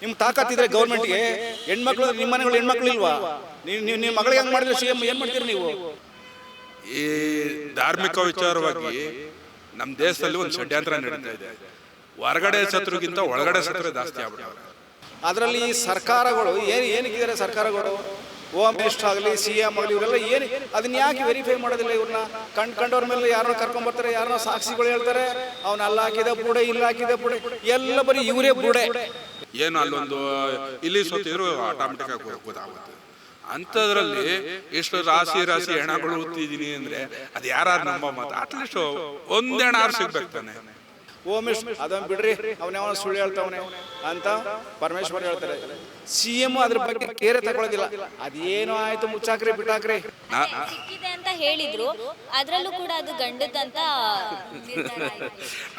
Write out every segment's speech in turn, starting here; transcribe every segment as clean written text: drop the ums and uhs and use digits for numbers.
ನಿಮ್ಮ ತಾಕತ್ತಿದ್ರೆ ಗೌರ್ಮೆಂಟ್ಗೆ ಹೆಣ್ಮಕ್ಳು ನಿಮ್ಮ ಮನೆಗಳು ಹೆಣ್ಮಕ್ಳು ಇಲ್ವಾ? ನೀವು ನಿಮ್ಮ ಮಗಳಿಗೆ ಹೆಂಗೆ ಮಾಡಿದ್ರೆ ಸಿ ಎಂ ಏನು ಮಾಡ್ತೀರಿ ನೀವು? ಈ ಧಾರ್ಮಿಕ ವಿಚಾರವಾಗಿ ನಮ್ಮ ದೇಶದಲ್ಲಿ ಒಂದು ಷಡ್ಯಂತ್ರ ನಡೀತಾ ಇದೆ. ಹೊರಗಡೆ ಶತ್ರುಗಿಂತ ಒಳಗಡೆ ಶತ್ರು ಜಾಸ್ತಿ ಆಗ್ಬಿಟ್ಟವ್ರೆ. ಅದರಲ್ಲಿ ಸರ್ಕಾರಗಳು ಏನಕ್ಕಿದ್ದಾರೆ ಸರ್ಕಾರಗಳು? ಹೋಮ್ ಮಿನಿಸ್ಟರ್ ಆಗಲಿ, ಸಿ ಎಂ ಆಗಲಿ, ಇವರೆಲ್ಲ ಏನು ಅದನ್ನ ಯಾಕೆ ವೆರಿಫೈ ಮಾಡೋದಿಲ್ಲ? ಇವ್ರನ್ನ ಕಂಡವ್ರ ಮೇಲೆ ಯಾರನ್ನ ಕರ್ಕೊಂಡ್ಬರ್ತಾರೆ, ಯಾರನ್ನ ಸಾಕ್ಷಿಗಳು ಹೇಳ್ತಾರೆ, ಅವ್ನ ಅಲ್ಲಿ ಹಾಕಿದೆ ಬುಡೆ, ಇಲ್ಲಿ ಹಾಕಿದೆ ಬುಡೆ, ಎಲ್ಲ ಬರೀ ಇವರೇ ಬುಡೆ. ಏನು ಅಲ್ಲೊಂದು ಇಲ್ಲಿ ಸೋತಿದ್ರು ಆಟೋಮೆಟಿಕ್ ಆಗಿ ಗೊತ್ತಾಗುತ್ತೆ. ಅಂಥದ್ರಲ್ಲಿ ಎಷ್ಟು ರಾಶಿ ಹೆಣಗಳು ಓದ್ತಿದ್ದೀನಿ ಅಂದ್ರೆ ಅದು ಯಾರು ನಂಬ ಮಾತು ಅಟ್ಲೀಸ್ಟ್ ಒಂದ್ ಹೆಣ ಸಿಗ್ಬೇಕು ತಾನೆ. ಹೋಮ್ ಮಿನಿಸ್ಟರ್ ಅದನ್ನ ಬಿಡ್ರಿ, ಅವನ ಸುಳ್ಳು ಹೇಳ್ತಾವನೆ ಅಂತ ಪರಮೇಶ್ವರ್ ಹೇಳ್ತಾರೆ. ಸಿ ಎಂ ಅದ್ರ ಬಗ್ಗೆ ಕೇರೆ ತಗೊಳ್ಳೋದಿಲ್ಲ. ಅದೇನೋ ಆಯ್ತು, ಮುಚ್ಚಾಕ್ರಿ ಬಿಟ್ಟಾಕ್ರಿ ಸಿಕ್ಕಿದೆ ಅಂತ ಹೇಳಿದ್ರು, ಅದ್ರಲ್ಲೂ ಕೂಡ ಅದು ಗಂಡದಂತ.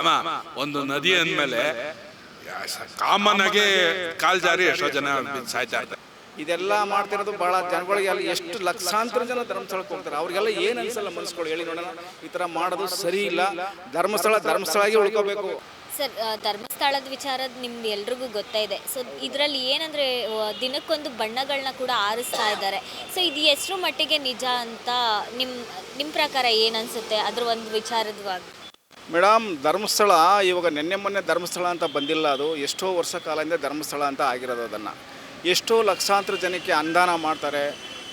ಅಮ್ಮ, ಒಂದು ನದಿ ಅಂದ್ಮೇಲೆ ಕಾಮನ್ ಆಗಿ ಕಾಲ್ ಜಾರಿ ಎಷ್ಟೋ ಜನ ಸಾಯ್ತಾ ಇರ್ತಾರೆ. ಇದೆಲ್ಲ ಮಾಡ್ತಿರೋದು ಬಹಳ ಜನಗಳಿಗೆ. ಅಲ್ಲಿ ಎಷ್ಟು ಲಕ್ಷಾಂತರ ಜನ ಧರ್ಮಸ್ಥಳಕ್ಕೆ ಹೋಗ್ತಾರೆ. ಅವ್ರಿಗೆಲ್ಲ ಏನು ಅನ್ಸಲ್ಲ ಮನಸ್ಸುಗಳು? ಹೇಳಿ ನೋಡೋಣ. ಈ ಥರ ಮಾಡೋದು ಸರಿ ಇಲ್ಲ. ಧರ್ಮಸ್ಥಳಾಗಿ ಉಳ್ಕೋಬೇಕು. ಸರ್, ಧರ್ಮಸ್ಥಳದ ವಿಚಾರ ನಿಮ್ದು ಎಲ್ರಿಗೂ ಗೊತ್ತಾ ಇದೆ. ಸೊ ಇದರಲ್ಲಿ ಏನಂದರೆ ದಿನಕ್ಕೊಂದು ಬಣ್ಣಗಳನ್ನ ಕೂಡ ಆರಿಸ್ತಾ ಇದ್ದಾರೆ. ಸೊ ಇದು ಎಷ್ಟರ ಮಟ್ಟಿಗೆ ನಿಜ ಅಂತ ನಿಮ್ಮ ಪ್ರಕಾರ ಏನು ಅನಿಸುತ್ತೆ ಅದ್ರ ಒಂದು ವಿಚಾರದವಾಗಿ? ಮೇಡಮ್, ಧರ್ಮಸ್ಥಳ ಇವಾಗ ನೆನ್ನೆ ಮೊನ್ನೆ ಧರ್ಮಸ್ಥಳ ಅಂತ ಬಂದಿಲ್ಲ. ಅದು ಎಷ್ಟೋ ವರ್ಷ ಕಾಲದಿಂದ ಧರ್ಮಸ್ಥಳ ಅಂತ ಆಗಿರೋದು. ಅದನ್ನು ಎಷ್ಟೋ ಲಕ್ಷಾಂತರ ಜನಕ್ಕೆ ಅನುದಾನ ಮಾಡ್ತಾರೆ.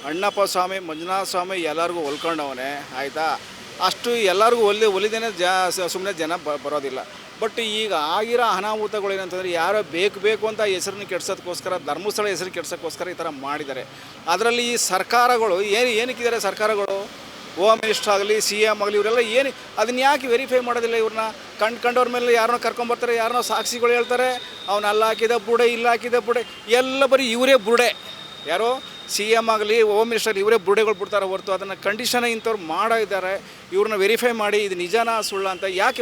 ಅಣ್ಣಪ್ಪ ಸ್ವಾಮಿ, ಮಂಜುನಾಥ ಸ್ವಾಮಿ ಎಲ್ಲರಿಗೂ ಹೊಲ್ಕೊಂಡವನೇ, ಆಯಿತಾ? ಅಷ್ಟು ಎಲ್ಲರಿಗೂ ಒಲಿದೇನೆ ಸುಮ್ಮನೆ ಜನ ಬರೋದಿಲ್ಲ. ಬಟ್ ಈಗ ಆಗಿರೋ ಅನಾಹುತಗಳು ಏನಂತಂದರೆ, ಯಾರೋ ಬೇಕು ಅಂತ ಹೆಸರನ್ನು ಕೆಡ್ಸೋದಕ್ಕೋಸ್ಕರ, ಧರ್ಮಸ್ಥಳ ಹೆಸರು ಕೆಡ್ಸೋಕ್ಕೋಸ್ಕರ ಈ ಥರ ಮಾಡಿದ್ದಾರೆ. ಅದರಲ್ಲಿ ಈ ಸರ್ಕಾರಗಳು ಏನಕ್ಕಿದ್ದಾರೆ ಸರ್ಕಾರಗಳು? ಹೋಮ್ ಮಿನಿಸ್ಟರ್ ಆಗಲಿ, ಸಿ ಎಂ ಆಗಲಿ, ಇವರೆಲ್ಲ ಏನು ಅದನ್ನ ಯಾಕೆ ವೆರಿಫೈ ಮಾಡೋದಿಲ್ಲ? ಇವ್ರನ್ನ ಕಂಡವ್ರ ಮೇಲೆ ಯಾರನ್ನ ಕರ್ಕೊಂಬರ್ತಾರೆ, ಯಾರನ್ನ ಸಾಕ್ಷಿಗಳು ಹೇಳ್ತಾರೆ, ಅವ್ನ ಅಲ್ಲಿ ಹಾಕಿದ ಬುಡೆ, ಇಲ್ಲಿ ಹಾಕಿದ ಬುಡೆ, ಎಲ್ಲ ಬರೀ ಇವರೇ ಬುಡೆ. ಯಾರೋ ಸಿ ಎಂ ಆಗಲಿ, ಹೋಮ್ ಮಿನಿಸ್ಟರ್, ಇವರೇ ಬುಡೆಗಳು ಬಿಡ್ತಾರೆ ಹೊರತು ಅದನ್ನು ಕಂಡೀಷನ್ ಇಂಥವ್ರು ಮಾಡಿದ್ದಾರೆ. ಇವ್ರನ್ನ ವೆರಿಫೈ ಮಾಡಿ ಇದು ನಿಜಾನ ಸುಳ್ಳ ಅಂತ ಯಾಕೆ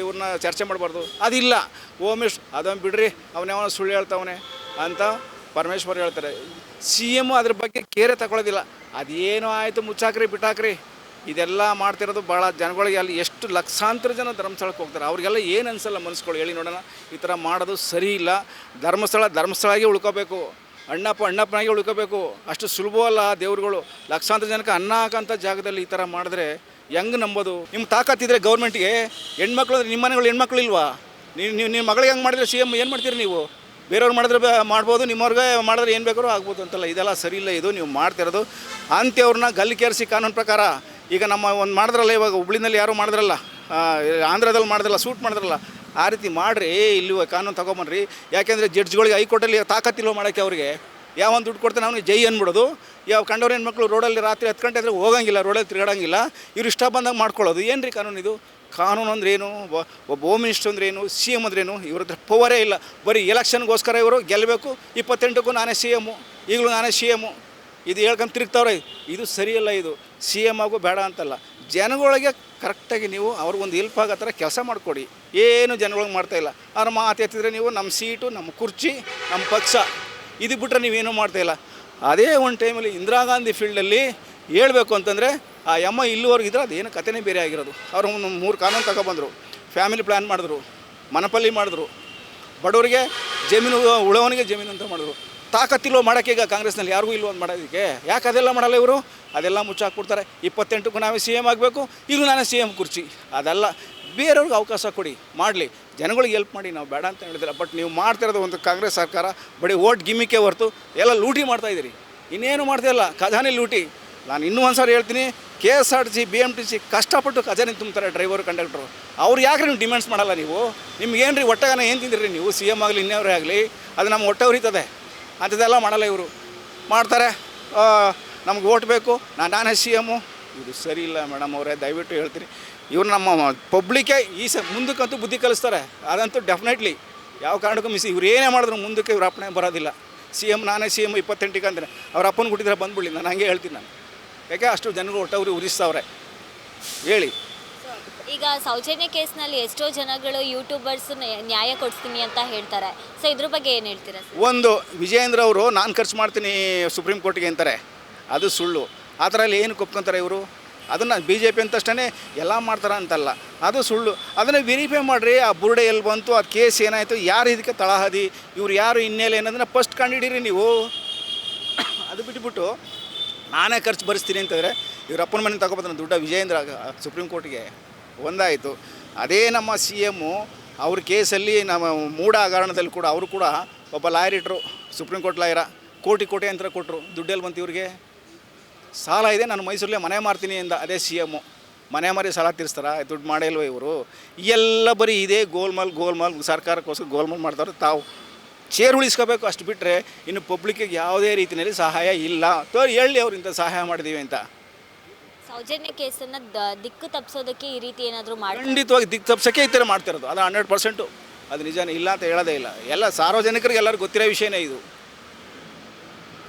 ಇವ್ರನ್ನ ಚರ್ಚೆ ಮಾಡಬಾರ್ದು? ಅದಿಲ್ಲ. ಹೋಮ್ ಮಿನಿಸ್ಟರ್ ಅದನ್ನು ಬಿಡ್ರಿ, ಅವನ ಸುಳ್ಳು ಹೇಳ್ತಾವನೆ ಅಂತ ಪರಮೇಶ್ವರ್ ಹೇಳ್ತಾರೆ. ಸಿ ಎಮ್ ಅದ್ರ ಬಗ್ಗೆ ಕೇರೆ ತಗೊಳ್ಳೋದಿಲ್ಲ. ಅದೇನೋ ಆಯಿತು, ಮುಚ್ಚಾಕ್ರಿ ಬಿಟ್ಟಾಕ್ರಿ. ಇದೆಲ್ಲ ಮಾಡ್ತಿರೋದು ಭಾಳ ಜನಗಳಿಗೆ. ಅಲ್ಲಿ ಎಷ್ಟು ಲಕ್ಷಾಂತರ ಜನ ಧರ್ಮಸ್ಥಳಕ್ಕೆ ಹೋಗ್ತಾರೆ. ಅವ್ರಿಗೆಲ್ಲ ಏನು ಅನ್ಸಲ್ಲ ಮನಸ್ಸುಗಳು? ಹೇಳಿ ನೋಡೋಣ. ಈ ಥರ ಮಾಡೋದು ಸರಿ ಇಲ್ಲ. ಧರ್ಮಸ್ಥಳಾಗಿ ಉಳ್ಕೋಬೇಕು. ಅಣ್ಣಪ್ಪನಾಗಿ ಉಳ್ಕೋಬೇಕು. ಅಷ್ಟು ಸುಲಭವಲ್ಲ ದೇವ್ರುಗಳು. ಲಕ್ಷಾಂತರ ಜನಕ್ಕೆ ಅನ್ನ ಹಾಕೋಂಥ ಜಾಗದಲ್ಲಿ ಈ ಥರ ಮಾಡಿದ್ರೆ ಹೆಂಗೆ ನಂಬೋದು? ನಿಮ್ಮ ತಾಕತ್ತಿದ್ರೆ ಗೌರ್ಮೆಂಟ್ಗೆ ಹೆಣ್ಮಕ್ಳು ನಿಮ್ಮ ಮನೆಗಳು ಹೆಣ್ಮಕ್ಳು ಇಲ್ವಾ? ನಿಮ್ಮ ಮಗಳಿಗೆ ಹೆಂಗೆ ಮಾಡಿದ್ರೆ ಸಿ ಎಮ್ ಏನು ಮಾಡ್ತೀರಿ ನೀವು? ಬೇರೆಯವ್ರು ಮಾಡಿದ್ರೆ ಮಾಡ್ಬೋದು, ನಿಮ್ಮವ್ರಿಗೆ ಮಾಡಿದ್ರೆ ಏನು ಬೇಕಾದ್ರೂ ಆಗ್ಬೋದು ಅಂತಲ್ಲ. ಇದೆಲ್ಲ ಸರಿ ಇಲ್ಲ. ಇದು ನೀವು ಮಾಡ್ತಿರೋದು ಅಂತ್ಯವ್ರನ್ನ ಗಲ್ಲಿಕೇರಿಸಿ ಕಾನೂನು ಪ್ರಕಾರ. ಈಗ ನಮ್ಮ ಒಂದು ಮಾಡಿದ್ರಲ್ಲ, ಇವಾಗ ಹುಬ್ಳಿನಲ್ಲಿ ಯಾರು ಮಾಡಿದ್ರಲ್ಲ, ಆಂಧ್ರದಲ್ಲಿ ಮಾಡಿದ್ರಲ್ಲ, ಸೂಟ್ ಮಾಡಿದ್ರಲ್ಲ, ಆ ರೀತಿ ಮಾಡಿರಿ. ಇಲ್ಲಿ ಕಾನೂನು ತೊಗೊಂಬನ್ರಿ. ಯಾಕೆಂದರೆ ಜಡ್ಜ್ಗಳಿಗೆ ಹೈಕೋರ್ಟಲ್ಲಿ ತಾಕತ್ತಿಲ್ವ ಮಾಡೋಕ್ಕೆ. ಅವ್ರಿಗೆ ಯಾವೊಂದು ದುಡ್ಡು ಕೊಡ್ತಾನೆ ಅವನಿಗೆ ಜೈ ಅಂದ್ಬಿಡೋದು. ಯಾವ ಕಂಡವ್ರು ಹೆಣ್ಮಕ್ಳು ರೋಡಲ್ಲಿ ರಾತ್ರಿ 10 ಗಂಟೆ ಆದರೆ ಹೋಗಂಗಿಲ್ಲ, ರೋಡಲ್ಲಿ ತಿರುಗಾಡಂಗಿಲ್ಲ. ಇವ್ರು ಇಷ್ಟ ಬಂದಾಗ ಮಾಡ್ಕೊಳ್ಳೋದು. ಏನು ರೀ ಕಾನೂನು ಇದು? ಕಾನೂನು ಅಂದ್ರೇನು? ಒಬ್ಬ ಹೋಮ್ ಮಿನಿಸ್ಟರ್ ಅಂದ್ರೇನು? ಸಿ ಎಮ್ ಅಂದ್ರೇನು? ಇವ್ರ ಹತ್ರ ಪವರೇ ಇಲ್ಲ. ಬರೀ ಎಲೆಕ್ಷನ್ಗೋಸ್ಕರ ಇವರು ಗೆಲ್ಲಬೇಕು. 28ಕ್ಕೂ ನಾನೇ ಸಿ ಎಮ್ಮು, ಈಗಲೂ ನಾನೇ ಸಿ ಎಮ್ಮು, ಇದು ಹೇಳ್ಕೊಂಡು ತಿರುಗ್ತಾವ್ರೆ. ಇದು ಸರಿಯಲ್ಲ. ಇದು ಸಿ ಎಮ್ ಆಗು ಬೇಡ ಅಂತಲ್ಲ, ಜನಗಳಿಗೆ ಕರೆಕ್ಟಾಗಿ ನೀವು ಅವ್ರಿಗೊಂದು ಹೆಲ್ಪ್ ಆಗೋ ಥರ ಕೆಲಸ ಮಾಡಿಕೊಡಿ. ಏನು ಜನಗಳಿಗೆ ಮಾಡ್ತಾಯಿಲ್ಲ. ಅವ್ರ ಮಾತು ಎತ್ತಿದ್ರೆ ನೀವು ನಮ್ಮ ಸೀಟು, ನಮ್ಮ ಕುರ್ಚಿ, ನಮ್ಮ ಪಕ್ಷ, ಇದು ಬಿಟ್ಟರೆ ನೀವೇನೂ ಮಾಡ್ತಾಯಿಲ್ಲ. ಅದೇ ಒಂದು ಟೈಮಲ್ಲಿ ಇಂದಿರಾ ಗಾಂಧಿ ಫೀಲ್ಡಲ್ಲಿ ಹೇಳ್ಬೇಕು ಅಂತಂದರೆ ಆ ಅಮ್ಮ ಇಲ್ಲಿವರೆಗೂ ಇದ್ರೆ ಅದೇನು ಕಥೆನೇ ಬೇರೆ ಆಗಿರೋದು. ಅವರು 3 ಕಾನೂನು ತಗೊಬಂದರು. ಫ್ಯಾಮಿಲಿ ಪ್ಲ್ಯಾನ್ ಮಾಡಿದ್ರು, ಮನಪಲ್ಲಿ ಮಾಡಿದ್ರು, ಬಡವರಿಗೆ ಜಮೀನು, ಉಳವನಿಗೆ ಜಮೀನು ಅಂತ ಮಾಡಿದ್ರು. ತಾಕತ್ತಿಲ್ವೋ ಮಾಡೋಕ್ಕೆ ಈಗ ಕಾಂಗ್ರೆಸ್ನಲ್ಲಿ ಯಾರಿಗೂ ಇಲ್ವೋ ಅಂತ ಮಾಡೋದಕ್ಕೆ. ಯಾಕೆ ಅದೆಲ್ಲ ಮಾಡಲ್ಲ ಇವರು? ಅದೆಲ್ಲ ಮುಚ್ಚಾಕ್ಬಿಡ್ತಾರೆ. 28ಕ್ಕೂ ನಾವೇ ಸಿ ಎಮ್ ಆಗಬೇಕು, ಈಗಲೂ ನಾನೇ ಸಿ ಎಮ್ ಕುರ್ಚಿ. ಅದೆಲ್ಲ ಬೇರೆಯವ್ರಿಗೆ ಅವಕಾಶ ಕೊಡಿ, ಮಾಡಲಿ, ಜನಗಳಿಗೆ ಹೆಲ್ಪ್ ಮಾಡಿ. ನಾವು ಬೇಡ ಅಂತ ಹೇಳಿದ್ರೆ. ಬಟ್ ನೀವು ಮಾಡ್ತಿರೋದು ಒಂದು ಕಾಂಗ್ರೆಸ್ ಸರ್ಕಾರ ಬರೀ ಓಟ್ ಗಿಮ್ಮಿಕ್ಕೆ ಹೊರತು ಎಲ್ಲ ಲೂಟಿ ಮಾಡ್ತಾಯಿದ್ದೀರಿ. ಇನ್ನೇನು ಮಾಡ್ತಾಯಿಲ್ಲ, ಖಜಾನೆ ಲೂಟಿ. ನಾನು ಇನ್ನೂ ಒಂದು ಸಾರಿ ಹೇಳ್ತೀನಿ, KSRTC BMTC ಕಷ್ಟಪಟ್ಟು ಖಜಾನೆ ತುಂಬ್ತಾರೆ ಡ್ರೈವರು, ಕಂಡಕ್ಟ್ರು. ಅವ್ರು ಯಾಕೆ ನೀವು ಡಿಮ್ಯಾಂಡ್ಸ್ ಮಾಡಲ್ಲ? ನೀವು ನಿಮ್ಗೇನು ರೀ ಒಟ್ಟಾಗನ ಏನು ತಿಂದಿರಿ ನೀವು? ಸಿ ಎಮ್ ಆಗಲಿ ಇನ್ನವರೇ ಆಗಲಿ, ಅದು ನಮ್ಮ ಹೊಟ್ಟೆ ಉರಿತದೆ. ಅಂಥದ್ದೆಲ್ಲ ಮಾಡಲ್ಲ ಇವರು. ಮಾಡ್ತಾರೆ, ನಮ್ಗೆ ಓಟ್ ಬೇಕು, ನಾನೇ ಸಿ ಎಮ್ಮು. ಇದು ಸರಿ ಇಲ್ಲ ಮೇಡಮ್ ಅವರೇ, ದಯವಿಟ್ಟು ಹೇಳ್ತೀನಿ. ಇವ್ರು ನಮ್ಮ ಪಬ್ಲಿಕ್ಕೆ ಮುಂದಕ್ಕಂತೂ ಬುದ್ಧಿ ಕಲಿಸ್ತಾರೆ. ಅದಂತೂ ಡೆಫಿನೆಟ್ಲಿ ಯಾವ ಕಾರಣಕ್ಕೂ ಇವ್ರು ಏನೇ ಮಾಡಿದ್ರು ಮುಂದಕ್ಕೆ ಇವ್ರ ಅಪ್ಪಣೆ ಬರೋದಿಲ್ಲ. ಸಿ ಎಮ್ ನಾನೇ ಸಿ ಎಮ್ 28ಕ್ಕೆ ಅಂದರೆ ಅವ್ರ ಅಪ್ಪನ ಕೊಟ್ಟಿದ್ರೆ ಬಂದ್ಬಿಡ್ಲಿ. ನಾನು ಹಂಗೆ ಹೇಳ್ತೀನಿ. ನಾನು ಯಾಕೆ ಅಷ್ಟು ಜನಗಳು ಒಟ್ಟವ್ರು ಉರಿಸ್ತಾವ್ರೆ ಹೇಳಿ. ಈಗ ಸೌಜನ್ಯ ಕೇಸ್ನಲ್ಲಿ ಎಷ್ಟೋ ಜನಗಳು ಯೂಟ್ಯೂಬರ್ಸ್ ನ್ಯಾಯ ಕೊಡಿಸ್ತೀನಿ ಅಂತ ಹೇಳ್ತಾರೆ. ಸೊ ಇದ್ರ ಬಗ್ಗೆ ಏನು ಹೇಳ್ತೀರಾ? ಒಂದು ವಿಜಯೇಂದ್ರ ಅವರು ನಾನು ಖರ್ಚು ಮಾಡ್ತೀನಿ ಸುಪ್ರೀಂ ಕೋರ್ಟ್ಗೆ ಅಂತಾರೆ, ಅದು ಸುಳ್ಳು. ಆ ಥರ ಎಲ್ಲ ಏನು ಒಪ್ಕೊಂತಾರೆ ಇವರು? ಅದನ್ನು ಬಿ ಜೆ ಪಿ ಅಂತಷ್ಟೇ ಎಲ್ಲ ಮಾಡ್ತಾರೆ ಅಂತಲ್ಲ, ಅದು ಸುಳ್ಳು. ಅದನ್ನು ವೆರಿಫೈ ಮಾಡಿರಿ, ಆ ಬುರುಡೆ ಎಲ್ಲಿ ಬಂತು, ಅದು ಕೇಸ್ ಏನಾಯಿತು, ಯಾರು ಇದಕ್ಕೆ ತಳಹದಿ, ಇವ್ರು ಯಾರು ಹಿನ್ನೆಲೆ ಅನ್ನೋದನ್ನ ಫಸ್ಟ್ ಕಂಡುಹಿಡೀರಿ ನೀವು. ಅದು ಬಿಟ್ಬಿಟ್ಟು ನಾನೇ ಖರ್ಚು ಭರಿಸ್ತೀನಿ ಅಂತಂದರೆ ಇವ್ರ ಅಪ್ಪನ ಮನೆ ತಗೊಬರ್ತಾನೆ ದುಡ್ಡ ವಿಜಯೇಂದ್ರ ಸುಪ್ರೀಂ ಕೋರ್ಟ್ಗೆ ಒಂದಾಯಿತು. ಅದೇ ನಮ್ಮ ಸಿ ಎಮ್ಮು ಅವ್ರ ಕೇಸಲ್ಲಿ ನಮ್ಮ ಮೂಢ ಹಗರಣದಲ್ಲಿ ಕೂಡ ಅವರು ಕೂಡ ಒಬ್ಬ ಲಾಯರ್ ಇಟ್ಟರು, ಸುಪ್ರೀಂ ಕೋರ್ಟ್ ಲಾಯರ, ಕೋಟಿ ಅಂತ ಕೊಟ್ಟರು. ದುಡ್ಡೆಲ್ಲಿ ಬಂತು ಇವ್ರಿಗೆ? ಸಾಲ ಇದೆ, ನಾನು ಮೈಸೂರಲ್ಲೇ ಮನೆ ಮಾರ್ತೀನಿ ಅಂದ ಅದೇ ಸಿ ಎಮ್ಮು. ಮನೆ ಮಾರಿ ಸಾಲ ತೀರಿಸ್ತಾರ? ದುಡ್ಡು ಮಾಡೇ ಇಲ್ವ ಇವರು? ಎಲ್ಲ ಬರೀ ಇದೇ ಗೋಲ್ಮಾಲ್ ಸರ್ಕಾರಕ್ಕೋಸ್ಕರ ಗೋಲ್ಮಾಲ್ ಮಾಡ್ತಾರೆ. ತಾವು ಚೇರ್ ಉಳಿಸ್ಕೋಬೇಕು, ಅಷ್ಟು ಬಿಟ್ಟರೆ ಇನ್ನು ಪಬ್ಲಿಕ್ಕಿಗೆ ಯಾವುದೇ ರೀತಿಯಲ್ಲಿ ಸಹಾಯ ಇಲ್ಲ. ಹೇಳಿ ಅವ್ರು ಇಂಥ ಸಹಾಯ ಮಾಡಿದ್ದೀವಿ ಅಂತ. ಸೌಜನ್ಯ ಕೇಸನ್ನು ದಿಕ್ಕು ತಪ್ಪಿಸೋದಕ್ಕೆ ಈ ರೀತಿ ಏನಾದರೂ ಮಾಡಿ ಖಂಡಿತವಾಗಿ ದಿಕ್ಕು ತಪ್ಪಿಸೋಕ್ಕೆ ಈ ಥರ ಮಾಡ್ತಿರೋದು. ಅದು 100% ಅದು ನಿಜನೇ, ಇಲ್ಲ ಅಂತ ಹೇಳೋದೇ ಇಲ್ಲ. ಎಲ್ಲ ಸಾರ್ವಜನಿಕರಿಗೆ ಎಲ್ಲರಿಗೂ ಗೊತ್ತಿರೋ ವಿಷಯನೇ ಇದು.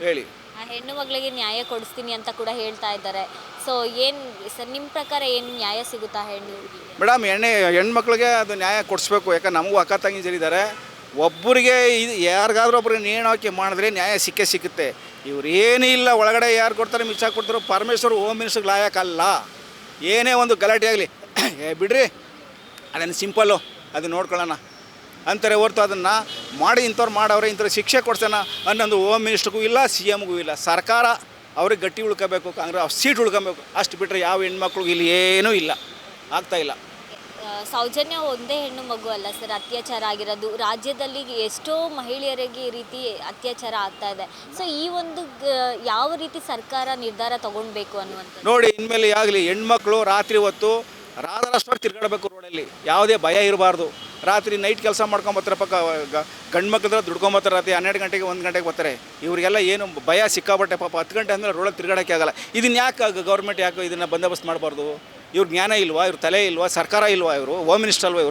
ಹೇಳಿ. ಆ ಹೆಣ್ಣು ಮಗಳಿಗೆ ನ್ಯಾಯ ಕೊಡಿಸ್ತೀನಿ ಅಂತ ಕೂಡ ಹೇಳ್ತಾ ಇದ್ದಾರೆ. ಸೊ ಏನು ಸರ್ ನಿಮ್ಮ ಪ್ರಕಾರ ಏನು ನ್ಯಾಯ ಸಿಗುತ್ತಾ ಹೆಣ್ಣು? ಮೇಡಮ್, ಹೆಣ್ಮಕ್ಳಿಗೆ ಅದು ನ್ಯಾಯ ಕೊಡಿಸ್ಬೇಕು. ಯಾಕಂದ್ರೆ ನಮಗೂ ಅಕ್ಕ ತಂಗಿಯರಿದ್ದಾರೆ. ಒಬ್ಬರಿಗೆ ಇದು ಯಾರಿಗಾದ್ರೂ ಒಬ್ರಿಗೆ ನೇಣು ಹಾಕಿ ಮಾಡಿದ್ರೆ ನ್ಯಾಯ ಸಿಕ್ಕುತ್ತೆ. ಇವ್ರು ಏನೂ ಇಲ್ಲ, ಒಳಗಡೆ ಯಾರು ಕೊಡ್ತಾರೆ ಮಿಚ್ಚ ಕೊಡ್ತಾರೋ. ಪರಮೇಶ್ವರ್ ಹೋಮ್ ಮಿನಿಸ್ಟರ್ಗೆ ಲಾಯಕ್ಕಲ್ಲ. ಏನೇ ಒಂದು ಗಲಾಟೆ ಆಗಲಿ ಬಿಡ್ರಿ, ಅದನ್ನು ಸಿಂಪಲ್ಲು, ಅದು ನೋಡ್ಕೊಳ್ಳೋಣ ಅಂತಾರೆ ಹೊರ್ತು ಅದನ್ನು ಮಾಡಿ ಇಂಥವ್ರು ಮಾಡವ್ರೆ ಇಂಥವ್ರು ಶಿಕ್ಷೆ ಕೊಡ್ಸೋಣ ಅನ್ನೊಂದು ಹೋಮ್ ಮಿನಿಸ್ಟ್ರಿಗೂ ಇಲ್ಲ, ಸಿ ಎಮ್ಗೂ ಇಲ್ಲ. ಸರ್ಕಾರ ಅವ್ರಿಗೆ ಗಟ್ಟಿ ಉಳ್ಕೋಬೇಕು, ಕಾಂಗ್ರೆಸ್ ಸೀಟ್ ಉಳ್ಕೊಬೇಕು. ಅಷ್ಟು ಬಿಟ್ಟರೆ ಯಾವ ಹೆಣ್ಮಕ್ಳಿಗೂ ಇಲ್ಲಿ ಏನೂ ಇಲ್ಲ, ಆಗ್ತಾಯಿಲ್ಲ. ಸೌಜನ್ಯ ಒಂದೇ ಹೆಣ್ಣು ಮಗು ಅಲ್ಲ ಸರ್ ಅತ್ಯಾಚಾರ ಆಗಿರೋದು. ರಾಜ್ಯದಲ್ಲಿ ಎಷ್ಟೋ ಮಹಿಳೆಯರಿಗೆ ಈ ರೀತಿ ಅತ್ಯಾಚಾರ ಆಗ್ತಾ ಇದೆ. ಸೊ ಈ ಒಂದು ಯಾವ ರೀತಿ ಸರ್ಕಾರ ನಿರ್ಧಾರ ತಗೊಳ್ಬೇಕು ಅನ್ನುವಂಥದ್ದು ನೋಡಿ. ಇನ್ಮೇಲೆ ಆಗಲಿ ಹೆಣ್ಮಕ್ಳು ರಾತ್ರಿ ಹೊತ್ತು ರಾತ್ರಿ ತಿರ್ಗಾಡಬೇಕು ರೋಡಲ್ಲಿ, ಯಾವುದೇ ಭಯ ಇರಬಾರ್ದು. ರಾತ್ರಿ ನೈಟ್ ಕೆಲಸ ಮಾಡ್ಕೊಂಬರ್ತಾರೆ, ಪಕ್ಕ ಗಂಡು ಮಕ್ಕಳು ದುಡ್ಕೊಂಬರ್ತಾರೆ. ರಾತ್ರಿ 12 ಗಂಟೆಗೆ 1 ಗಂಟೆಗೆ ಬರ್ತಾರೆ. ಇವರಿಗೆಲ್ಲ ಏನು ಭಯ ಸಿಕ್ಕಾಬಟ್ಟೆ ಪಾಪ. 10 ಗಂಟೆ ಆದಮೇಲೆ ರೋಡಲ್ಲಿ ತಿರ್ಗಾಡೋಕ್ಕೆ ಆಗಲ್ಲ. ಇದನ್ನು ಯಾಕೆ ಗೌರ್ಮೆಂಟ್ ಯಾಕೆ ಇದನ್ನು ಬಂದೋಬಸ್ತ್ ಮಾಡಬಾರ್ದು? ಇವ್ರ ಜ್ಞಾನ ಇಲ್ವಾ? ಇವ್ರ ತಲೆ ಇಲ್ವಾ? ಸರ್ಕಾರ ಇಲ್ವಾ? ಇವರು ಹೋಮ್ ಮಿನಿಸ್ಟರ್ ಅಲ್ವಾ?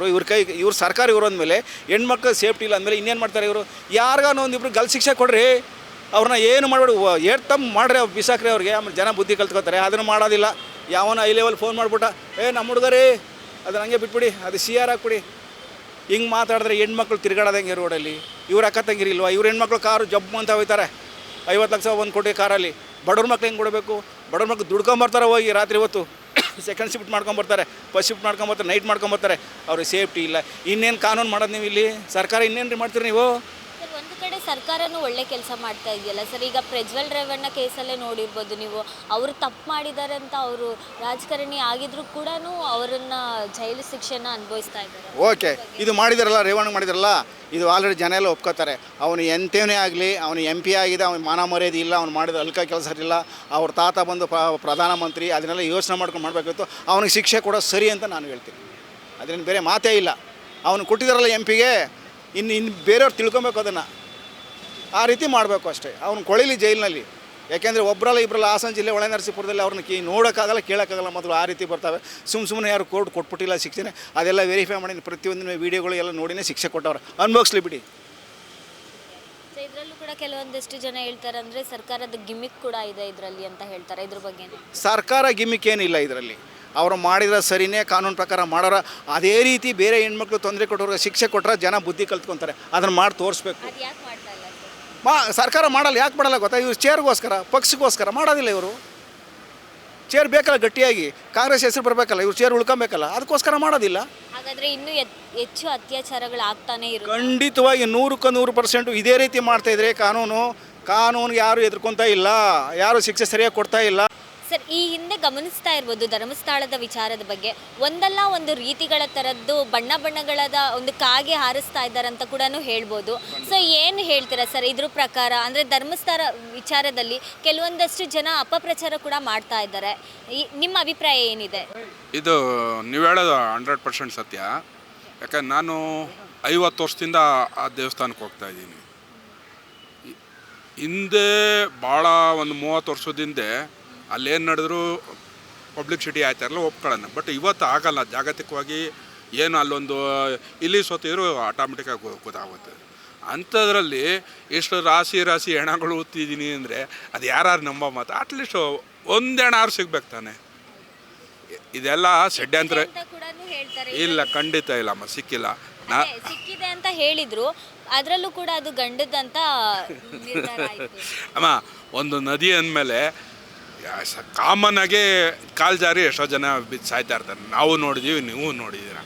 ಇವ್ರ ಸರ್ಕಾರ ಇವರು ಅಂದಮೇಲೆ ಹೆಣ್ಮಕ್ಳು ಸೇಫ್ಟಿ ಇಲ್ಲ ಅಂದಮೇಲೆ ಇನ್ನೇನು ಮಾಡ್ತಾರೆ ಇವರು? ಯಾರಿಗಾನು ಒಂದಿಬ್ರು ಗಲ್ ಶಿಕ್ಷೆ ಕೊಡ್ರಿ, ಅವ್ರನ್ನ ಏನು ಮಾಡಬೇಡಿ, ಏರ್ತಮ್ಮ ಮಾಡ್ರಿ, ಅವ್ರು ಬಿಸಾಕ್ರಿ ಅವ್ರಿಗೆ. ಆಮೇಲೆ ಜನ ಬುದ್ಧಿ ಕಲ್ತ್ಕೋತಾರೆ. ಅದನ್ನು ಮಾಡೋದಿಲ್ಲ. ಯಾವನ ಹೈ ಲೆವೆಲ್ ಫೋನ್ ಮಾಡಿಬಿಟ್ಟ, ನಮ್ಮ ಹುಡುಗರೇ ಅದನ್ನ ಹಂಗೆ ಬಿಟ್ಬಿಡಿ, ಅದು ಸಿ ಆರ್ ಹಾಕ್ಬಿಡಿ. ಹಿಂಗೆ ಮಾತಾಡಿದ್ರೆ ಹೆಣ್ಮಕ್ಳು ತಿರ್ಗಾಡೋದಂಗೆ ರೋಡಲ್ಲಿ. ಇವ್ರ ಅಕ್ಕ ತಂಗಿರಿಲ್ವಾ? ಇವ್ರ ಹೆಣ್ಮಕ್ಳು ಕಾರು ಜಬ್ಬು ಅಂತ ಹೋಗ್ತಾರೆ 50 ಲಕ್ಷ 1 ಕೋಟಿ ಕಾರಲ್ಲಿ. ಬಡವ್ರ ಮಕ್ಳು ಹೆಂಗೆ ಕೊಡಬೇಕು? ಬಡವ್ರ ಮಕ್ಳು ದುಡ್ಕೊಂಬರ್ತಾರೆ ಹೋಗಿ ರಾತ್ರಿ ಹೊತ್ತು. ಸೆಕೆಂಡ್ ಶಿಫ್ಟ್ ಮಾಡ್ಕೊಂಬರ್ತಾರೆ, ಫಸ್ಟ್ ಶಿಫ್ಟ್ ಮಾಡ್ಕೊಂಬರ್ತಾರೆ, ನೈಟ್ ಮಾಡ್ಕೊಂಬರ್ತಾರೆ. ಅವ್ರಿಗೆ ಸೇಫ್ಟಿ ಇಲ್ಲ. ಇನ್ನೇನು ಕಾನೂನು ಮಾಡೋದು ನೀವು ಇಲ್ಲಿ? ಸರ್ಕಾರ ಇನ್ನೇನು ರೀ ಮಾಡ್ತೀರಿ ನೀವು? ಸರ್ ಒಂದು ಕಡೆ ಸರ್ಕಾರನೂ ಒಳ್ಳೆ ಕೆಲಸ ಮಾಡ್ತಾ ಇದೆಯಲ್ಲ ಸರ್. ಈಗ ಪ್ರಜ್ವಲ್ ರೇವಣ್ಣ ಕೇಸಲ್ಲೇ ನೋಡಿರ್ಬೋದು ನೀವು. ಅವರು ತಪ್ಪು ಮಾಡಿದ್ದಾರೆ ಅಂತ ಅವರು ರಾಜಕಾರಣಿ ಆಗಿದ್ರು ಕೂಡ ಅವರನ್ನು ಜೈಲು ಶಿಕ್ಷೆನ ಅನುಭವಿಸ್ತಾ ಇದ್ದಾರೆ. ಓಕೆ, ಇದು ಮಾಡಿದಾರಲ್ಲ, ರೇವಣ್ಣ ಮಾಡಿದಾರಲ್ಲ, ಇದು ಆಲ್ರೆಡಿ ಜನ ಎಲ್ಲ ಒಪ್ಕೋತಾರೆ. ಅವನು ಎಂತೇವನೇ ಆಗಲಿ, ಅವನು MP ಆಗಿದೆ, ಅವನು ಮಾನ ಮರ್ಯಾದೆ ಇಲ್ಲ, ಅವ್ನು ಮಾಡಿದ ಅಲ್ಕ ಕೆಲಸ ಇಲ್ಲ. ಅವ್ರ ತಾತ ಬಂದು ಪ್ರಧಾನಮಂತ್ರಿ, ಅದನ್ನೆಲ್ಲ ಯೋಚನೆ ಮಾಡ್ಕೊಂಡು ಮಾಡಬೇಕಿತ್ತು. ಅವನಿಗೆ ಶಿಕ್ಷೆ ಕೊಡೋದು ಸರಿ ಅಂತ ನಾನು ಹೇಳ್ತೀನಿ. ಅದರಿಂದ ಬೇರೆ ಮಾತೇ ಇಲ್ಲ. ಅವನು ಕೊಟ್ಟಿದ್ದಾರಲ್ಲ MP-ಗೆ, ಇನ್ನು ಬೇರೆಯವ್ರು ತಿಳ್ಕೊಬೇಕು ಅದನ್ನು. ಆ ರೀತಿ ಮಾಡಬೇಕು ಅಷ್ಟೇ. ಅವ್ನು ಕೊಳಿಲಿ ಜೈಲಿನಲ್ಲಿ. ಯಾಕೆಂದರೆ ಒಬ್ಬರಲ್ಲ ಇಬ್ಬರಲ್ಲ ಹಾಸನ ಜಿಲ್ಲೆ ಹೊಳೆನರಸೀಪುರದಲ್ಲಿ ಅವ್ರನ್ನ ನೋಡೋಕ್ಕಾಗಲ್ಲ, ಕೇಳೋಕ್ಕಾಗಲ್ಲ. ಮೊದಲು ಆ ರೀತಿ ಬರ್ತವೆ. ಸುಮ್ಮನೆ ಯಾರು ಕೋರ್ಟ್ ಕೊಟ್ಬಿಟ್ಟಿಲ್ಲ ಶಿಕ್ಷೆನೆ. ಅದೆಲ್ಲ ವೆರಿಫೈ ಮಾಡಿ ಪ್ರತಿಯೊಂದು ವೀಡಿಯೋಗಳು ಎಲ್ಲ ನೋಡಿನೇ ಶಿಕ್ಷೆ ಕೊಟ್ಟವ್ರು. ಅನುಭವಿಸ್ಲಿ ಬಿಡಿ. ಸೊ ಇದರಲ್ಲೂ ಕೂಡ ಕೆಲವೊಂದಷ್ಟು ಜನ ಹೇಳ್ತಾರೆ ಅಂದರೆ ಸರ್ಕಾರದ ಗಿಮಿಕ್ ಕೂಡ ಇದೆ ಇದರಲ್ಲಿ ಅಂತ ಹೇಳ್ತಾರೆ. ಇದ್ರ ಬಗ್ಗೆ ಸರ್ಕಾರ ಗಿಮಿಕ್ ಏನಿಲ್ಲ ಇದರಲ್ಲಿ. ಅವರು ಮಾಡಿದ್ರೆ ಸರಿನೇ, ಕಾನೂನು ಪ್ರಕಾರ ಮಾಡೋರ. ಅದೇ ರೀತಿ ಬೇರೆ ಹೆಣ್ಮಕ್ಳು ತೊಂದರೆ ಕೊಟ್ಟವ್ರಿಗೆ ಶಿಕ್ಷೆ ಕೊಟ್ಟರೆ ಜನ ಬುದ್ಧಿ ಕಲ್ತ್ಕೊತಾರೆ. ಅದನ್ನು ಮಾಡಿ ತೋರಿಸ್ಬೇಕು. ಅದು ಯಾಕೆ ಮಾಡ್ತಾ ಇಲ್ಲ ಸರ್? ಸರ್ಕಾರ ಮಾಡಲ್ಲ. ಯಾಕೆ ಮಾಡಲ್ಲ ಗೊತ್ತಾ? ಇವ್ರು ಚೇರ್ಗೋಸ್ಕರ, ಪಕ್ಷಕ್ಕೋಸ್ಕರ ಮಾಡೋದಿಲ್ಲ. ಇವರು ಚೇರ್ ಬೇಕಲ್ಲ ಗಟ್ಟಿಯಾಗಿ, ಕಾಂಗ್ರೆಸ್ ಹೆಸರು ಬರಬೇಕಲ್ಲ, ಇವ್ರು ಚೇರ್ ಉಳ್ಕೊಬೇಕಲ್ಲ, ಅದಕ್ಕೋಸ್ಕರ ಮಾಡೋದಿಲ್ಲ. ಹಾಗಾದರೆ ಇನ್ನೂ ಹೆಚ್ಚು ಅತ್ಯಾಚಾರಗಳು ಆಗ್ತಾನೆ ಇರುತ್ತೆ. ಖಂಡಿತವಾಗಿ 100% ಇದೇ ರೀತಿ ಮಾಡ್ತಾಯಿದ್ರೆ ಕಾನೂನಿಗೆ ಯಾರು ಎದುರ್ಕೊತಾ ಇಲ್ಲ, ಯಾರು ಶಿಕ್ಷೆ ಸರಿಯಾಗಿ ಕೊಡ್ತಾ ಇಲ್ಲ. ಸರ್ ಈ ಹಿಂದೆ ಗಮನಿಸ್ತಾ ಇರ್ಬೋದು ಧರ್ಮಸ್ಥಳದ ವಿಚಾರದ ಬಗ್ಗೆ. ಒಂದಲ್ಲ ಒಂದು ರೀತಿಗಳ ಥರದ್ದು ಬಣ್ಣಗಳದ ಒಂದು ಕಾಗೆ ಹಾರಿಸ್ತಾ ಇದ್ದಾರೆ ಅಂತ ಕೂಡ ಹೇಳ್ಬೋದು. ಸೊ ಏನು ಹೇಳ್ತೀರಾ ಸರ್ ಇದ್ರ ಪ್ರಕಾರ? ಅಂದರೆ ಧರ್ಮಸ್ಥಳ ವಿಚಾರದಲ್ಲಿ ಕೆಲವೊಂದಷ್ಟು ಜನ ಅಪಪ್ರಚಾರ ಕೂಡ ಮಾಡ್ತಾ ಇದ್ದಾರೆ. ನಿಮ್ಮ ಅಭಿಪ್ರಾಯ ಏನಿದೆ? ಇದು ನೀವು ಹೇಳೋದು 100% ಸತ್ಯ. ಯಾಕಂದ್ರೆ ನಾನು 50 ವರ್ಷದಿಂದ ಆ ದೇವಸ್ಥಾನಕ್ಕೆ ಹೋಗ್ತಾ ಇದ್ದೀನಿ. ಹಿಂದೆ ಭಾಳ ಒಂದು 30 ವರ್ಷದಿಂದ ಅಲ್ಲೇನು ನಡೆದ್ರು ಪಬ್ಲಿಸಿಟಿ ಆಯ್ತಾರಲ್ಲ ಒಪ್ಕೊಳ್ಳೋಣ. ಬಟ್ ಇವತ್ತು ಆಗಲ್ಲ. ಜಾಗತಿಕವಾಗಿ ಏನು ಅಲ್ಲೊಂದು ಇಲ್ಲಿ ಇರೋ ಆಟೋಮೆಟಿಕ್ಕಾಗಿ ಗೊತ್ತಾಗುತ್ತೆ. ಅಂಥದ್ರಲ್ಲಿ ಎಷ್ಟು ರಾಶಿ ಹೆಣಗಳು ಓದ್ತಿದ್ದೀನಿ ಅಂದರೆ ಅದು ಯಾರು ನಂಬೋ ಮಾತು. ಅಟ್ಲೀಸ್ಟ್ ಒಂದು ಹೆಣ ಸಿಗ್ಬೇಕು ತಾನೆ. ಇದೆಲ್ಲ ಷಡ್ಯಂತ್ರ ಇಲ್ಲ, ಖಂಡಿತ ಇಲ್ಲಮ್ಮ, ಸಿಕ್ಕಿಲ್ಲ. ಸಿಕ್ಕಿದೆ ಅಂತ ಹೇಳಿದ್ರು, ಅದರಲ್ಲೂ ಕೂಡ ಅದು ಗಂಡದಂತ ನಿರ್ಧಾರ ಆಯ್ತು. ಅಮ್ಮ, ಒಂದು ನದಿ ಅಂದಮೇಲೆ ಕಾಮನ್ ಆಗಿ ಕಾಲು ಜಾರಿ ಎಷ್ಟೋ ಜನ ಬಿದ್ದು ಸಾಯ್ತಾ ಇರ್ತಾರೆ. ನಾವು ನೋಡಿದ್ದೀವಿ, ನೀವು ನೋಡಿದ್ದೀರ.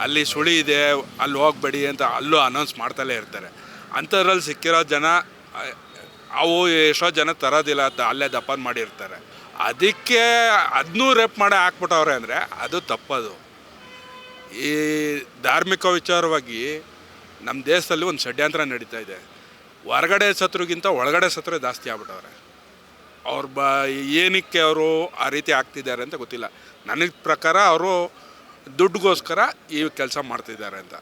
ಅಲ್ಲಿ ಸುಳಿ ಇದೆ, ಅಲ್ಲಿ ಹೋಗಬೇಡಿ ಅಂತ ಅಲ್ಲೂ ಅನೌನ್ಸ್ ಮಾಡ್ತಲೇ ಇರ್ತಾರೆ. ಅಂಥದ್ರಲ್ಲಿ ಸಿಕ್ಕಿರೋ ಜನ ಅವು ಎಷ್ಟೋ ಜನ ತರೋದಿಲ್ಲ ಅಂತ ಅಲ್ಲೇ ದಪ್ಪನ್ ಮಾಡಿರ್ತಾರೆ. ಅದಕ್ಕೆ ಅದನ್ನೂ ರೇಪ್ ಮಾಡಿ ಹಾಕ್ಬಿಟ್ಟವ್ರೆ ಅಂದರೆ ಅದು ತಪ್ಪದು. ಈ ಧಾರ್ಮಿಕ ವಿಚಾರವಾಗಿ ನಮ್ಮ ದೇಶದಲ್ಲಿ ಒಂದು ಷಡ್ಯಂತ್ರ ನಡೀತಾ ಇದೆ. ಹೊರಗಡೆ ಸತ್ರಿಗಿಂತ ಒಳಗಡೆ ಸತ್ರು ಜಾಸ್ತಿ ಆಗ್ಬಿಟ್ಟವ್ರೆ. ಅವ್ರು ಏನಕ್ಕೆ ಅವರು ಆ ರೀತಿ ಆಗ್ತಿದ್ದಾರೆ ಅಂತ ಗೊತ್ತಿಲ್ಲ. ನನಗೆ ಪ್ರಕಾರ ಅವರು ದುಡ್ಡುಗೋಸ್ಕರ ಈ ಕೆಲಸ ಮಾಡ್ತಿದ್ದಾರೆ ಅಂತ.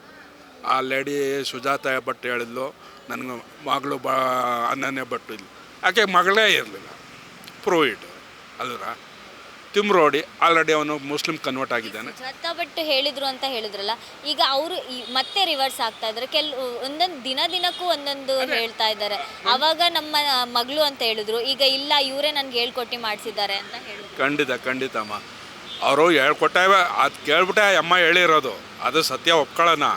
ಆ ಲೇಡಿ ಸುಜಾತ ಭಟ್ ಹೇಳಿದ್ಲು, ನನಗೆ ಮಗಳು ಅನನ್ಯ ಭಟ್ ಇದ್ಲು, ಆಕೆ ಮಗಳೇ ಇರಲಿಲ್ಲ. ಪ್ರೂವ್ ಇಟ್ ಅಲ್ವರ. ತಿಮ್ರೋಡಿ ಆಲ್ರೆಡಿ ಅವನು ಮುಸ್ಲಿಂ ಕನ್ವರ್ಟ್ ಆಗಿದ್ದಾನೆ. ಸುಜಾತ ಭಟ್ ಹೇಳಿದ್ರು ಅಂತ ಹೇಳಿದ್ರಲ್ಲ, ಈಗ ಅವರು ಮತ್ತೆ ರಿವರ್ಸ್ ಆಗ್ತಾ ಇದ್ದಾರೆ. ಒಂದೊಂದು ದಿನಕ್ಕೂ ಒಂದೊಂದು ಹೇಳ್ತಾ ಇದ್ದಾರೆ. ಅವಾಗ ನಮ್ಮ ಮಗಳು ಅಂತ ಹೇಳಿದ್ರು, ಈಗ ಇಲ್ಲ ಇವರೇ ನನಗೆ ಹೇಳ್ಕೊಟ್ಟು ಮಾಡಿಸಿದ್ದಾರೆ ಅಂತ ಹೇಳಿದ್ರು. ಖಂಡಿತಮ್ಮ ಅವರು ಹೇಳ್ಕೊಟ್ಟಾವ. ಅದು ಕೇಳ್ಬಿಟ್ಟೆ ಅಮ್ಮ ಹೇಳಿರೋದು, ಅದು ಸತ್ಯ ಒಪ್ಕೊಳ್ಳೋಣ.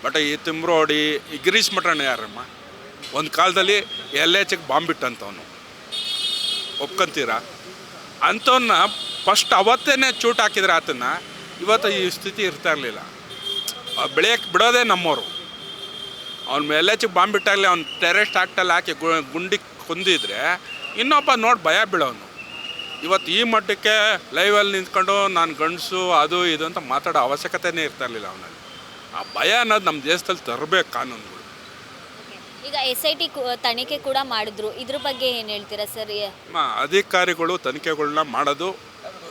ಬಟ್ ಈ ತಿಮ್ರೋಡಿ ಈ ಗಿರೀಶ್ ಮಠಣ್ಣ ಯಾರಮ್ಮ, ಒಂದು ಕಾಲದಲ್ಲಿ LH ಬಾಂಬ್ ಬಿಟ್ಟಂತವನು, ಒಪ್ಕೊಂತೀರಾ? ಅಂಥವನ್ನ ಫಸ್ಟ್ ಅವತ್ತೇ ಚೂಟ್ ಹಾಕಿದ್ರೆ ಆತನ ಇವತ್ತು ಈ ಸ್ಥಿತಿ ಇರ್ತಾ ಇರಲಿಲ್ಲ. ಬೆಳೆಯಕ್ಕೆ ಬಿಡೋದೇ ನಮ್ಮವರು. ಅವ್ನ LH ಬಾಂಬ್ ಬಿಟ್ಟಾಗಲೇ ಅವ್ನು ಟೆರೆಸ್ಟ್ ಆಕ್ಟಲ್ಲಿ ಹಾಕಿ ಗುಂಡಿ ಕುಂದಿದ್ರೆ ಇನ್ನೊಬ್ಬ ನೋಡಿ ಭಯ ಬೀಳೋನು. ಇವತ್ತು ಈ ಮಟ್ಟಕ್ಕೆ ಲೈವಲ್ಲಿ ನಿಂತ್ಕೊಂಡು ನಾನು ಗಂಡಸು ಅದು ಇದು ಅಂತ ಮಾತಾಡೋ ಅವಶ್ಯಕತೆನೇ ಇರ್ತಾ ಇರಲಿಲ್ಲ ಅವನಲ್ಲಿ. ಆ ಭಯ ಅನ್ನೋದು ನಮ್ಮ ದೇಶದಲ್ಲಿ ತರಬೇಕು ಕಾನೂನುಗಳು. ಈಗ SIT ತನಿಖೆ ಕೂಡ ಮಾಡಿದ್ರು, ಇದ್ರ ಬಗ್ಗೆ ಏನು ಹೇಳ್ತೀರಾ ಸರ್? ಅಧಿಕಾರಿಗಳು ತನಿಖೆಗಳನ್ನ ಮಾಡೋದು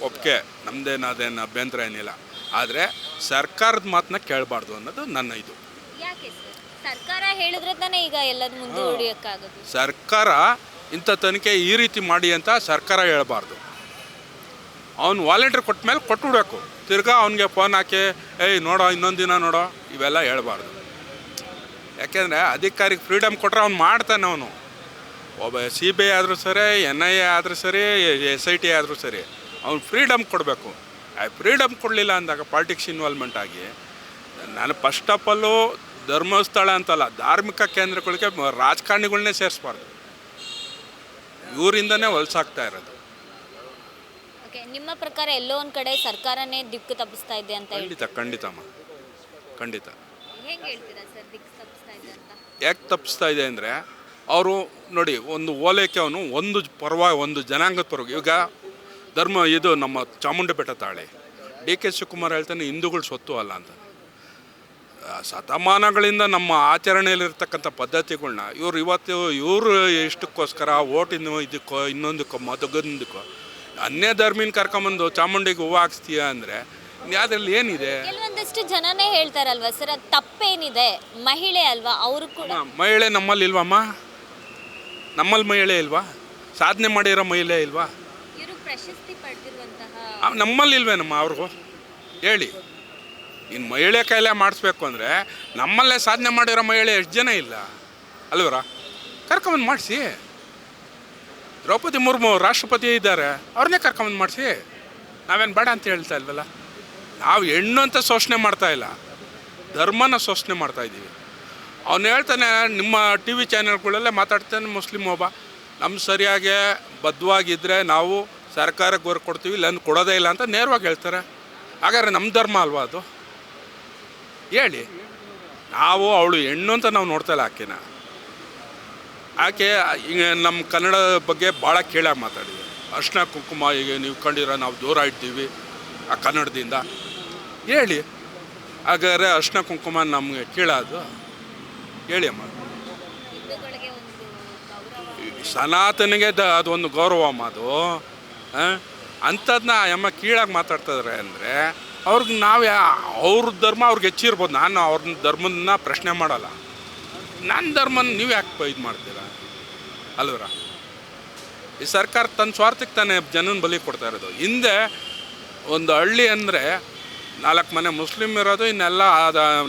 ಒಪ್ಪಿಗೆ, ನಮ್ಮದೇನು ಅಭ್ಯಂತರ ಏನಿಲ್ಲ. ಆದರೆ ಸರ್ಕಾರದ ಮಾತನ್ನ ಕೇಳಬಾರ್ದು ಅನ್ನೋದು ನನ್ನ ಇದು. ಯಾಕೆ ಸರ್? ಸರ್ಕಾರ ಹೇಳಿದ್ರೆ ತಾನೇ ಈಗ ಎಲ್ಲದ ಮುಂದೂಡಿಯಕ್ಕಾಗೋದು. ಸರ್ಕಾರ ಇಂಥ ತನಿಖೆ ಈ ರೀತಿ ಮಾಡಿ ಅಂತ ಸರ್ಕಾರ ಹೇಳ್ಬಾರ್ದು. ಅವ್ನು ವಾಲಂಟಿಯರ್ ಕೊಟ್ಟ ಮೇಲೆ ಕೊಟ್ಬಿಡ್ಬೇಕು. ತಿರ್ಗಾ ಅವನಿಗೆ ಫೋನ್ ಹಾಕಿ ನೋಡೋ ಇನ್ನೊಂದು ದಿನ ನೋಡೋ ಇವೆಲ್ಲ ಹೇಳ್ಬಾರ್ದು. ಯಾಕೆಂದರೆ ಅಧಿಕಾರಿಗೆ ಫ್ರೀಡಮ್ ಕೊಟ್ಟರೆ ಅವ್ನು ಮಾಡ್ತಾನೆ. ಅವನು ಒಬ್ಬ CBI ಆದರೂ ಸರಿ, NIA ಆದರೂ ಸರಿ, SIT ಆದರೂ ಸರಿ, ಅವ್ನು ಫ್ರೀಡಮ್ ಕೊಡಬೇಕು. ಫ್ರೀಡಮ್ ಕೊಡಲಿಲ್ಲ ಅಂದಾಗ ಪಾಲಿಟಿಕ್ಸ್ ಇನ್ವಾಲ್ವ್ಮೆಂಟ್ ಆಗಿ, ನಾನು ಫಸ್ಟ್ ಆಫ್ ಆಲು ಧರ್ಮಸ್ಥಳ ಅಂತಲ್ಲ, ಧಾರ್ಮಿಕ ಕೇಂದ್ರಗಳಿಗೆ ರಾಜಕಾರಣಿಗಳನ್ನೇ ಸೇರಿಸ್ಬಾರ್ದು. ಇವರಿಂದನೇ ಹೊಲಸಾಗ್ತಾ ಇರೋದು. ನಿಮ್ಮ ಪ್ರಕಾರ ಎಲ್ಲೋ ಒಂದು ಕಡೆ ಸರ್ಕಾರನೇ ದಿಕ್ಕು ತಪ್ಪಿಸ್ತಾ ಇದೆ ಅಂತ ಖಂಡಿತಮ್ಮ, ಖಂಡಿತ. ಹೇಗೆ ಹೇಳ್ತೀರಾ ಸರ್ ದಿಕ್ಕು ತಪ್ಪಿಸ್ತಾ ಇದೆ ಅಂತ? ಯಾಕೆ ತಪ್ಪಿಸ್ತಾ ಇದೆ ಅಂದರೆ, ಅವರು ನೋಡಿ, ಒಂದು ಓಲೈಕೆ ಅವನು ಒಂದು ಜನಾಂಗದ ಪರವಾಗಿ. ಈಗ ಇದು ನಮ್ಮ ಚಾಮುಂಡಿ ಬೆಟ್ಟ ತಾಳೆ DK ಶಿವಕುಮಾರ್ ಹೇಳ್ತಾನೆ ಹಿಂದೂಗಳು ಸ್ವತ್ತು ಅಲ್ಲ ಅಂತ. ಶತಮಾನಗಳಿಂದ ನಮ್ಮ ಆಚರಣೆಯಲ್ಲಿರ್ತಕ್ಕಂಥ ಪದ್ಧತಿಗಳನ್ನ ಇವರು ಇಷ್ಟಕ್ಕೋಸ್ಕರ ಓಟಿನ ಇದಕ್ಕೋ ಇನ್ನೊಂದಕ್ಕೋ ಮದುಗಂದಕ್ಕೋ ಅನ್ಯ ಧರ್ಮೀನ ಕರ್ಕೊಂಬಂದು ಚಾಮುಂಡಿಗೆ ಹೂವು ಹಾಕ್ಸ್ತೀಯ ಅಂದರೆ ಅದ್ರಲ್ಲಿ ಏನಿದೆ? ಕೆಲವೊಂದಷ್ಟು ಜನನೇ ಹೇಳ್ತಾರಲ್ವಾ ಸರ್, ಅದು ತಪ್ಪೇನಿದೆ? ಮಹಿಳೆ ಅಲ್ವಾ ಅವರು ಕೂಡ. ಮಹಿಳೆ ನಮ್ಮಲ್ಲಿ ಇಲ್ವಮ್ಮ? ನಮ್ಮಲ್ಲಿ ಮಹಿಳೆ ಇಲ್ವಾ? ಸಾಧನೆ ಮಾಡಿರೋ ಮಹಿಳೆ ಇಲ್ವಾ? ಇವರು ಪ್ರಶಸ್ತಿ ಪಡೆದಿರುವಂತಹ ನಮ್ಮಲ್ಲಿ ಇಲ್ವೇನಮ್ಮ? ಅವ್ರಿಗೂ ಹೇಳಿ. ಇನ್ನು ಮಹಿಳೆ ಕೈಲೇ ಮಾಡಿಸ್ಬೇಕು ಅಂದರೆ ನಮ್ಮಲ್ಲೇ ಸಾಧನೆ ಮಾಡಿರೋ ಮಹಿಳೆ ಎಷ್ಟು ಜನ ಇಲ್ಲ ಅಲ್ವರ? ಕರ್ಕೊಂಬಂದು ಮಾಡಿಸಿ. ದ್ರೌಪದಿ ಮುರ್ಮು ರಾಷ್ಟ್ರಪತಿ ಇದ್ದಾರೆ, ಅವ್ರನ್ನೇ ಕರ್ಕೊಂಬಂದು ಮಾಡಿಸಿ. ನಾವೇನು ಬೇಡ ಅಂತ ಹೇಳ್ತಾ ಇಲ್ವಲ್ಲ. ನಾವು ಹೆಣ್ಣು ಅಂತ ಶೋಷಣೆ ಮಾಡ್ತಾ ಇಲ್ಲ, ಧರ್ಮನ ಶೋಷಣೆ ಮಾಡ್ತಾಯಿದ್ದೀವಿ. ಅವನು ಹೇಳ್ತಾನೆ, ನಿಮ್ಮ TV ಚಾನೆಲ್ಗಳಲ್ಲೇ ಮಾತಾಡ್ತಾನೆ, ಮುಸ್ಲಿಂ ಒಬ್ಬ ನಮ್ಮ ಸರಿಯಾಗಿ ಬದ್ಧವಾಗಿದ್ದರೆ ನಾವು ಸರ್ಕಾರಕ್ಕೆ ಹೊರ ಕೊಡ್ತೀವಿ, ಇಲ್ಲ ಕೊಡೋದೇ ಇಲ್ಲ ಅಂತ ನೇರವಾಗಿ ಹೇಳ್ತಾರೆ. ಹಾಗಾದ್ರೆ ನಮ್ಮ ಧರ್ಮ ಅಲ್ವಾ ಅದು? ಹೇಳಿ. ನಾವು ಅವಳು ಹೆಣ್ಣು ಅಂತ ನಾವು ನೋಡ್ತಾ ಇಲ್ಲ ಆಕೆನ. ಆಕೆ ಈಗ ನಮ್ಮ ಕನ್ನಡ ಬಗ್ಗೆ ಭಾಳ ಕೇಳಾಗಿ ಮಾತಾಡಿದೆ. ಅರ್ಶಿನ ಕುಂಕುಮ ಈಗ ನೀವು ಕಂಡಿರೋ ನಾವು ದೂರ ಇಡ್ತೀವಿ ಆ ಕನ್ನಡದಿಂದ. ಹೇಳಿ, ಹಾಗಾದ್ರೆ ಅರ್ಶಿನ ಕುಂಕುಮ ನಮಗೆ ಕೀಳೋದು? ಹೇಳಿ ಅಮ್ಮ. ಸನಾತನಿಗೆ ಅದೊಂದು ಗೌರವಮ್ಮ ಅದು. ಅಂಥದನ್ನ ಅಮ್ಮ ಕೀಳಾಗಿ ಮಾತಾಡ್ತಿದ್ದಾರೆ ಅಂದರೆ ಅವ್ರಿಗೆ ಅವ್ರ ಧರ್ಮ ಅವ್ರಿಗೆ ಹೆಚ್ಚಿರ್ಬೋದು. ನಾನು ಅವ್ರ ಧರ್ಮನ ಪ್ರಶ್ನೆ ಮಾಡಲ್ಲ. ನನ್ನ ಧರ್ಮನ ನೀವು ಯಾಕೆ ಇದು ಮಾಡ್ತೀರಾ ಅಲ್ವರ? ಈ ಸರ್ಕಾರ ತನ್ನ ಸ್ವಾರ್ಥಕ್ಕೆ ತಾನೇ ಜನನ ಬಲಿ ಕೊಡ್ತಾ ಇರೋದು. ಹಿಂದೆ ಒಂದು ಹಳ್ಳಿ ಅಂದರೆ 4 ಮನೆ ಮುಸ್ಲಿಮ್ ಇರೋದು, ಇನ್ನೆಲ್ಲ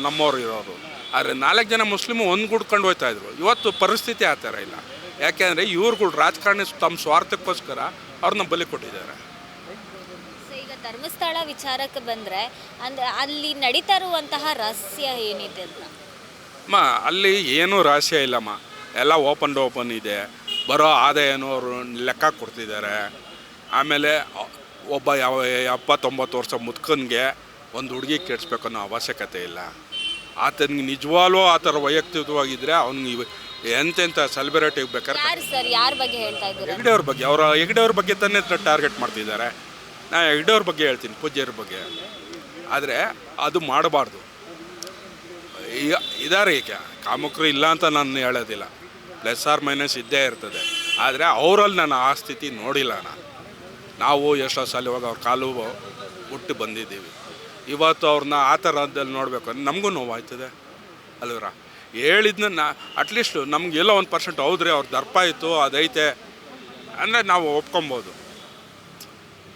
ನಮ್ಮವ್ರು ಇರೋದು. ಆದರೆ 4 ಜನ ಮುಸ್ಲಿಮು ಒಂದುಗೂಡ್ಕೊಂಡು ಹೋಗ್ತಾಯಿದ್ರು. ಇವತ್ತು ಪರಿಸ್ಥಿತಿ ಆ ಥರ ಇಲ್ಲ. ಯಾಕೆಂದರೆ ಇವ್ರುಗಳು ರಾಜಕಾರಣಿ ತಮ್ಮ ಸ್ವಾರ್ಥಕ್ಕೋಸ್ಕರ ಅವ್ರನ್ನ ಬಲಿ ಕೊಟ್ಟಿದ್ದಾರೆ. ಈಗ ಧರ್ಮಸ್ಥಳ ವಿಚಾರಕ್ಕೆ ಬಂದರೆ ಅಲ್ಲಿ ನಡೀತಾ ಇರುವಂತಹ ರಹಸ್ಯ ಏನಿದೆ ಅಂತ? ಅಲ್ಲಿ ಏನೂ ರಹಸ್ಯ ಇಲ್ಲಮ್ಮ, ಎಲ್ಲ ಓಪನ್ ಇದೆ. ಬರೋ ಆದಾಯನೂ ಅವರು ಲೆಕ್ಕ ಕೊಡ್ತಿದ್ದಾರೆ. ಆಮೇಲೆ ಒಬ್ಬ 79 ವರ್ಷ ಮುದುಕನಿಗೆ ಒಂದು ಹುಡುಗಿ ಕೆಡಿಸ್ಬೇಕು ಅನ್ನೋ ಅವಶ್ಯಕತೆ ಇಲ್ಲ. ಆತನಿಗೆ ನಿಜವಾಗ್ಲೂ ಆ ಥರ ವೈಯಕ್ತಿಕವಾಗಿದ್ದರೆ ಅವ್ನಿಗೆ ಎಂತೆಂಥ ಸೆಲೆಬ್ರಿಟಿಗೆ ಬೇಕಾದ್ರೆ ಯಾರು ಸರ್, ಯಾರ ಬಗ್ಗೆ ಹೇಳ್ತಾ ಇದ್ದೀರಾ? ಹೆಗ್ಡೆಯವ್ರ ಬಗ್ಗೆ, ಹೆಗ್ಡೆಯವ್ರ ಬಗ್ಗೆ ತಾನೇ ಟಾರ್ಗೆಟ್ ಮಾಡ್ತಿದ್ದಾರೆ. ನಾನು ಹೆಗ್ಡೆಯವ್ರ ಬಗ್ಗೆ ಹೇಳ್ತೀನಿ, ಪೂಜ್ಯರ ಬಗ್ಗೆ. ಆದರೆ ಅದು ಮಾಡಬಾರ್ದು. ಇದ್ದಾರೆ ಈಗ ಕಾಮುಕರು ಇಲ್ಲ ಅಂತ ನಾನು ಹೇಳೋದಿಲ್ಲ, ಪ್ಲಸ್ ಆರ್ ಮೈನಸ್ ಇದ್ದೇ ಇರ್ತದೆ. ಆದರೆ ಅವರಲ್ಲಿ ನಾನು ಆ ಸ್ಥಿತಿ ನೋಡಿಲ್ಲ. ನಾವು ಎಷ್ಟೋ ಸಲ ಇವಾಗ ಅವ್ರ ಕಾಲು ಹುಟ್ಟು ಬಂದಿದ್ದೀವಿ. ಇವತ್ತು ಅವ್ರನ್ನ ಆ ಥರದಲ್ಲಿ ನೋಡಬೇಕು ಅಂದ್ರೆ ನಮಗೂ ನೋವಾಯ್ತದೆ ಅಲ್ವರ. ಹೇಳಿದ್ನ ಅಟ್ಲೀಸ್ಟು ನಮಗೆಲ್ಲ 1% ಹೌದ್ರಿ ಅವ್ರ ದರ್ಪ ಇತ್ತು ಅದೈತೆ ಅಂದರೆ ನಾವು ಒಪ್ಕೊಬೋದು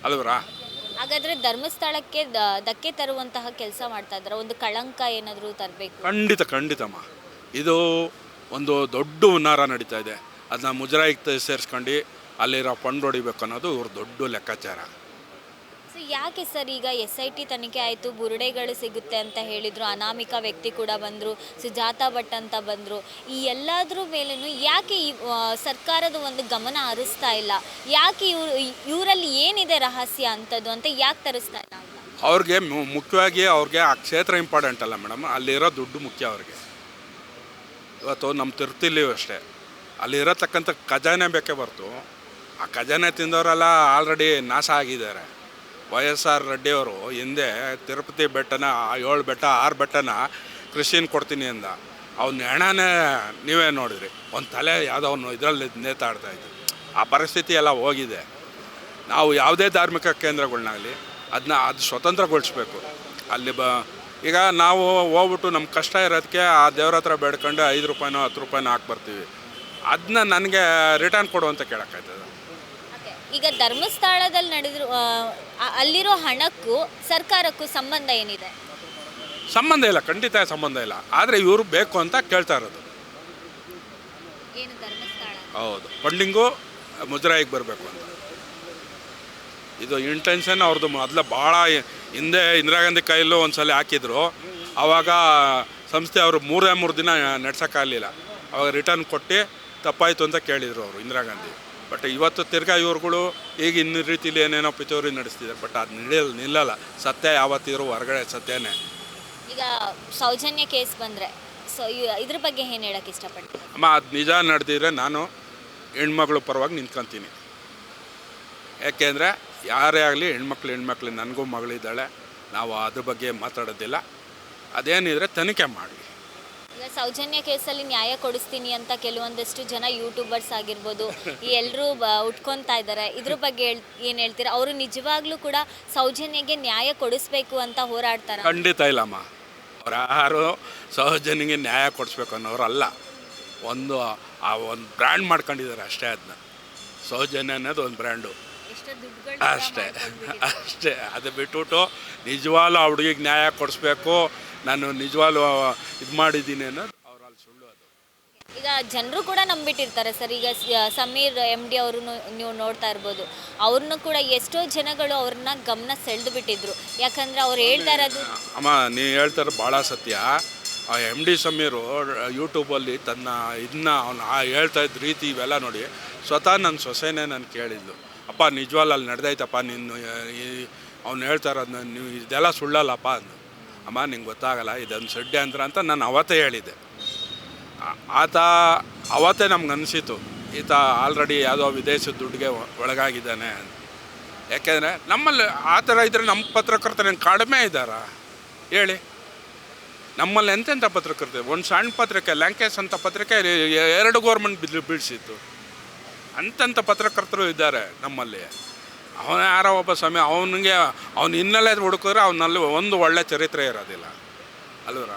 ಅಲ್ವರ. ಹಾಗಾದ್ರೆ ಧರ್ಮಸ್ಥಳಕ್ಕೆ ಧಕ್ಕೆ ತರುವಂತಹ ಕೆಲಸ ಮಾಡ್ತಾ ಇದ್ದಾರೆ, ಒಂದು ಕಳಂಕ ಏನಾದರೂ ತರಬೇಕು? ಖಂಡಿತಮ್ಮ. ಇದು ಒಂದು ದೊಡ್ಡ ಹುನ್ನಾರ ನಡೀತಾ ಇದೆ. ಅದನ್ನ ಮುಜರಾಯಿಗೆ ಸೇರಿಸ್ಕೊಂಡು ಅಲ್ಲಿರೋ ಫಂಡ್ ಹೊಡಿಬೇಕು ಅನ್ನೋದು ಇವ್ರ ದೊಡ್ಡ ಲೆಕ್ಕಾಚಾರ. ಸೊ ಯಾಕೆ ಸರ್ ಈಗ SIT ತನಿಖೆ ಆಯಿತು, ಬುರುಡೆಗಳು ಸಿಗುತ್ತೆ ಅಂತ ಹೇಳಿದರು, ಅನಾಮಿಕ ವ್ಯಕ್ತಿ ಕೂಡ ಬಂದರು, ಸುಜಾತಾ ಭಟ್ ಅಂತ ಬಂದರು, ಈ ಎಲ್ಲದ್ರ ಮೇಲೂ ಯಾಕೆ ಈ ಸರ್ಕಾರದ ಒಂದು ಗಮನ ಹರಿಸ್ತಾ ಇಲ್ಲ? ಯಾಕೆ ಇವರಲ್ಲಿ ಏನಿದೆ ರಹಸ್ಯ ಅಂಥದ್ದು ಅಂತ ಯಾಕೆ ತರಿಸ್ತಾ ಇಲ್ಲ ಅಂತ? ಅವ್ರಿಗೆ ಮುಖ್ಯವಾಗಿ ಅವ್ರಿಗೆ ಆ ಕ್ಷೇತ್ರ ಇಂಪಾರ್ಟೆಂಟ್ ಅಲ್ಲ ಮೇಡಮ್, ಅಲ್ಲಿರೋ ದುಡ್ಡು ಮುಖ್ಯ ಅವ್ರಿಗೆ. ಇವತ್ತು ನಮ್ಮ ತಿರುಪತಿಲಿ ಅಷ್ಟೇ, ಅಲ್ಲಿರತಕ್ಕಂಥ ಖಜಾನೆ ಬೇಕೇ ಹೊರ್ತು ಆ ಖಜಾನೆ ತಿಂದವರೆಲ್ಲ ಆಲ್ರೆಡಿ ನಾಶ ಆಗಿದ್ದಾರೆ. YSR ರೆಡ್ಡಿಯವರು ಹಿಂದೆ ತಿರುಪತಿ ಬೆಟ್ಟನ 7 ಬೆಟ್ಟ 6 ಬೆಟ್ಟನ ಕೃಷಿನ ಕೊಡ್ತೀನಿ ಅಂದ. ಅವ್ನ ಹೆಣನೇ ನೀವೇ ನೋಡಿದ್ರಿ, ಒಂದು ತಲೆ ಯಾವುದೋ ಅವನು ಇದರಲ್ಲಿ ನೇತಾಡ್ತಾಯಿತ್ತು. ಆ ಪರಿಸ್ಥಿತಿ ಎಲ್ಲ ಹೋಗಿದೆ. ನಾವು ಯಾವುದೇ ಧಾರ್ಮಿಕ ಕೇಂದ್ರಗಳನ್ನಾಗಲಿ ಅದು ಸ್ವತಂತ್ರಗೊಳಿಸ್ಬೇಕು. ಅಲ್ಲಿ ಈಗ ನಾವು ಹೋಗ್ಬಿಟ್ಟು ನಮ್ಮ ಕಷ್ಟ ಇರೋದಕ್ಕೆ ಆ ದೇವ್ರ ಹತ್ರ ಬೇಡ್ಕೊಂಡು 5 ರೂಪಾಯಿನೋ 10 ರೂಪಾಯಿನೋ ಹಾಕ್ಬರ್ತೀವಿ. ಅದನ್ನ ನನಗೆ ರಿಟರ್ನ್ ಕೊಡು ಅಂತ ಕೇಳೋಕ್ಕಾಯ್ತದೆ. ಈಗ ಧರ್ಮಸ್ಥಳದಲ್ಲಿ ನಡೆದ್ರು ಅಲ್ಲಿರೋ ಹಣಕ್ಕೂ ಸರ್ಕಾರಕ್ಕೂ ಸಂಬಂಧ ಏನಿದೆ? ಸಂಬಂಧ ಇಲ್ಲ, ಖಂಡಿತ ಸಂಬಂಧ ಇಲ್ಲ. ಆದರೆ ಇವರು ಬೇಕು ಅಂತ ಕೇಳ್ತಾ ಇರೋದು. ಏನು ಧರ್ಮಸ್ಥಳ? ಹೌದು, ಫಂಡಿಂಗು ಮುಜರಾಯಿಗೆ ಬರಬೇಕು ಅಂತ. ಇದು ಇಂಟೆನ್ಷನ್ ಅವ್ರದ್ದು. ಮೊದಲು ಭಾಳ ಹಿಂದೆ ಇಂದಿರಾ ಗಾಂಧಿ ಕೈಯಲ್ಲೂ ಒಂದು ಸಲ ಹಾಕಿದ್ರು. ಆವಾಗ ಸಂಸ್ಥೆ ಅವರು 3 ದಿನ ನಡ್ಸೋಕ್ಕಾಗಲಿಲ್ಲ. ಅವಾಗ ರಿಟರ್ನ್ ಕೊಟ್ಟು ತಪ್ಪಾಯಿತು ಅಂತ ಕೇಳಿದರು ಅವರು ಇಂದಿರಾ ಗಾಂಧಿ. ಬಟ್ ಇವತ್ತು ತಿರ್ಗಾ ಇವ್ರುಗಳು ಈಗ ಇನ್ನ ರೀತಿಲಿ ಏನೇನೋ ಪಿತೂರಿ ನಡೆಸ್ತಿದ್ದಾರೆ. ಬಟ್ ಅದು ನಿಲ್ಲಲ್ಲ. ಸತ್ಯ ಯಾವತ್ತಿರೋ ಹೊರಗಡೆ ಸತ್ಯನೇ. ಈಗ ಸೌಜನ್ಯ ಕೇಸ್ ಬಂದರೆ ಸೊ ಇದ್ರ ಬಗ್ಗೆ ಏನು ಹೇಳೋಕ್ಕೆ ಇಷ್ಟಪಡ್ತೀನಿ? ಅಮ್ಮ, ಅದು ನಿಜ ನಡೆದಿದ್ರೆ ನಾನು ಹೆಣ್ಮಗಳು ಪರವಾಗಿ ನಿಂತ್ಕೊತೀನಿ. ಯಾಕೆಂದರೆ ಯಾರೇ ಆಗಲಿ ಹೆಣ್ಮಕ್ಳು ನನಗೂ ಮಗಳಿದ್ದಾಳೆ, ನಾವು ಅದ್ರ ಬಗ್ಗೆ ಮಾತಾಡೋದಿಲ್ಲ. ಅದೇನಿದ್ರೆ ತನಿಖೆ ಮಾಡಿ. ಈಗ ಸೌಜನ್ಯ ಕೇಸಲ್ಲಿ ನ್ಯಾಯ ಕೊಡಿಸ್ತೀನಿ ಅಂತ ಕೆಲವೊಂದಷ್ಟು ಜನ ಯೂಟ್ಯೂಬರ್ಸ್ ಆಗಿರ್ಬೋದು ಈ ಎಲ್ಲರೂ ಉಟ್ಕೊತಾ ಇದ್ದಾರೆ. ಇದ್ರ ಬಗ್ಗೆ ಏನು ಹೇಳ್ತೀರಾ? ಅವರು ನಿಜವಾಗ್ಲೂ ಕೂಡ ಸೌಜನ್ಯಗೆ ನ್ಯಾಯ ಕೊಡಿಸ್ಬೇಕು ಅಂತ ಹೋರಾಡ್ತಾರೆ? ಖಂಡಿತ ಇಲ್ಲಮ್ಮ. ಅವ್ರು ಯಾರು ಸೌಜನ್ಯಗೆ ನ್ಯಾಯ ಕೊಡಿಸ್ಬೇಕು ಅನ್ನೋರಲ್ಲ. ಒಂದು ಬ್ರ್ಯಾಂಡ್ ಮಾಡ್ಕೊಂಡಿದ್ದಾರೆ ಅಷ್ಟೇ. ಅದನ್ನ ಸೌಜನ್ಯ ಅನ್ನೋದು ಒಂದು ಬ್ರ್ಯಾಂಡು ಅಷ್ಟೇ. ಅದು ಬಿಟ್ಬಿಟ್ಟು ನಿಜವಾಗ್ಲೂ ಆ ಹುಡುಗಿಗೆ ನ್ಯಾಯ ಕೊಡಿಸ್ಬೇಕು, ನಾನು ನಿಜವಾಗ್ಲೂ ಇದು ಮಾಡಿದ್ದೀನಿ ಅನ್ನೋದು ಅವರಲ್ಲಿ ಸುಳ್ಳು. ಅದು ಈಗ ಜನರು ಕೂಡ ನಂಬಿಟ್ಟಿರ್ತಾರೆ ಸರ್. ಈಗ ಸಮೀರ್ MD ಅವರು ನೀವು ನೋಡ್ತಾ ಇರ್ಬೋದು, ಅವ್ರನ್ನೂ ಕೂಡ ಎಷ್ಟೋ ಜನಗಳು ಅವ್ರನ್ನ ಗಮನ ಸೆಳೆದು ಬಿಟ್ಟಿದ್ರು. ಯಾಕಂದರೆ ಅವ್ರು ಹೇಳ್ತಾ ಇರೋದು ಅಮ್ಮ, ನೀವು ಹೇಳ್ತಾರೆ ಭಾಳ ಸತ್ಯ. ಆ MD ಸಮೀರು ಯೂಟ್ಯೂಬಲ್ಲಿ ತನ್ನ ಇದನ್ನ ಅವನು ಹೇಳ್ತಾ ಇದ್ದ ರೀತಿ ಇವೆಲ್ಲ ನೋಡಿ ಸ್ವತಃ ನನ್ನ ಸೊಸೆನೇ ನಾನು ಕೇಳಿದ್ದು, ಅಪ್ಪ ನಿಜವಾಗ್ಲೂ ಅಲ್ಲಿ ನಡೆದೈತಪ್ಪ, ನೀನು ಅವ್ನು ಹೇಳ್ತಾ ಇರೋದನ್ನ ನೀವು ಇದೆಲ್ಲ ಸುಳ್ಳಲ್ಲಪ್ಪ ಅಂದು. ಅಮ್ಮ, ನಿಂಗೆ ಗೊತ್ತಾಗಲ್ಲ, ಇದೊಂದು ಷಡ್ಯಂತ್ರ ಅಂತ ನಾನು ಅವತ್ತೇ ಹೇಳಿದ್ದೆ. ಆತ ಅವತ್ತೇ ನಮ್ಗೆ ಅನಿಸಿತು ಈತ ಆಲ್ರೆಡಿ ಯಾವುದೋ ವಿದೇಶದ ದುಡ್ಡಿಗೆ ಒಳಗಾಗಿದ್ದಾನೆ ಅಂತ. ಯಾಕೆಂದರೆ ನಮ್ಮಲ್ಲಿ ಆ ಥರ ಇದ್ದರೆ ನಮ್ಮ ಪತ್ರಕರ್ತರು ಕಡಿಮೆ ಇದ್ದಾರಾ ಹೇಳಿ? ನಮ್ಮಲ್ಲಿ ಎಂತೆಂಥ ಪತ್ರಕರ್ತರು, ಒಂದು ಸಣ್ಣ ಪತ್ರಿಕೆ ಲ್ಯಾಂಕೇಶ್ ಅಂತ ಪತ್ರಿಕೆ 2 ಗೌರ್ಮೆಂಟ್ ಬೀಳಿಸಿತ್ತು. ಅಂಥ ಪತ್ರಕರ್ತರು ಇದ್ದಾರೆ ನಮ್ಮಲ್ಲಿ. ಅವನ ಯಾರೋ ಒಬ್ಬ ಸ್ವಾಮಿ, ಅವನಿಗೆ ಅವ್ನು ಹಿನ್ನೆಲೆ ಹುಡುಕಿದ್ರೆ ಅವನಲ್ಲಿ ಒಂದು ಒಳ್ಳೆ ಚರಿತ್ರೆ ಇರೋದಿಲ್ಲ ಅಲ್ವರ.